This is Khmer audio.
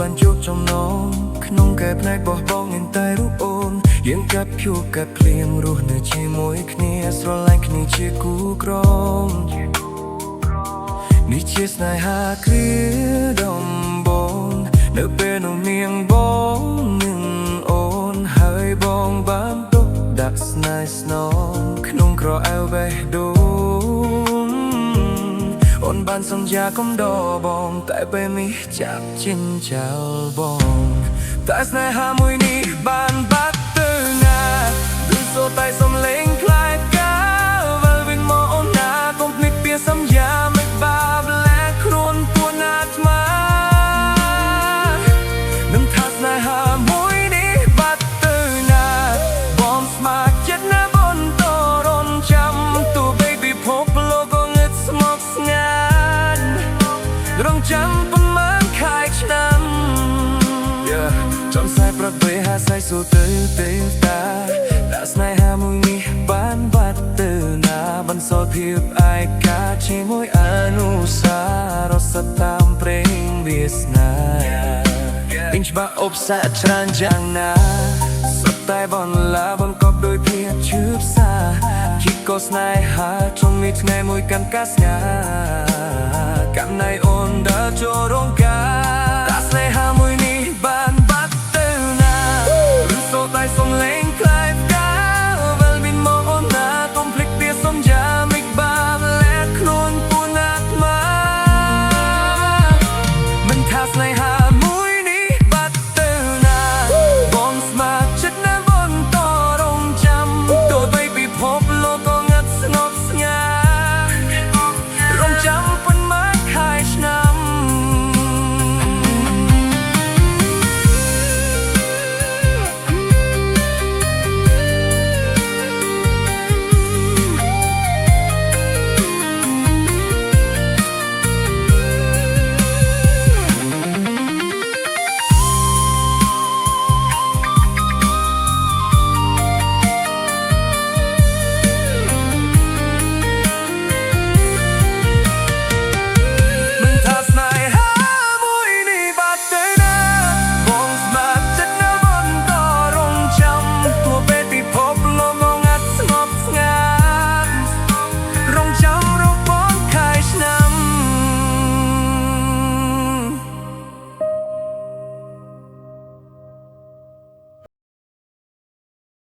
បានជួបចំណងក្នុងកែផ្នែកបោះបង់មានតែរូបអូនយើងកាត់ភួរកាត់ភ្លៀងរស់នៅជាមួយគ្នាស្រឡាញ់គ្នាជាគូក្រងនេះជាស្នេហាគ្រាដំបូងនៅពេលនោះនាងបងនឹងអូនហើយបងបានទុកដាក់ស្នេហ៍ស្នងក្នុងក្រអៅបេះដូងអូនបានសន្យាកុំដកបងតែពេលនេះចាប់ចិនចោលបងតែស្នេហាមួយនេះបានបាត់ទៅណាឬសូតែសំឡេងខ្លាចកាវិលវិញមកអូនណាកុំភ្លេចពាក្យសន្យាមិនបាបលែខ្លួនពួនអាត្មានឹងថាស្នេហាមួយនេះបាត់ទៅណាបងស្មារចិត្តណាបន្តរំចាំទូ baby ភពលោកក៏ងឹតស្ងប់ស្ងាត់រងចាំប៉ុន្មានខែឆ្នាំចំខ្សែប្រត់បីហាសៃសូទៅទេតាដាក់ស្នេហាមួយនេះបានបាត់ទៅណាបន្សល់ភាពឯកាជាមួយអនុសារសតាមព្រេងវាសនាពេញច្បាស់អបសាច្រើនយ៉ាងណាសុទ្ធតែបន្លាបង្កប់ដោយភាពឈឺផ្សាជីកក៏ស្នេហាtrongមួយថ្ងៃមួយកាន់កាស្ញាកាន់ណៃអូនដើរចូលរង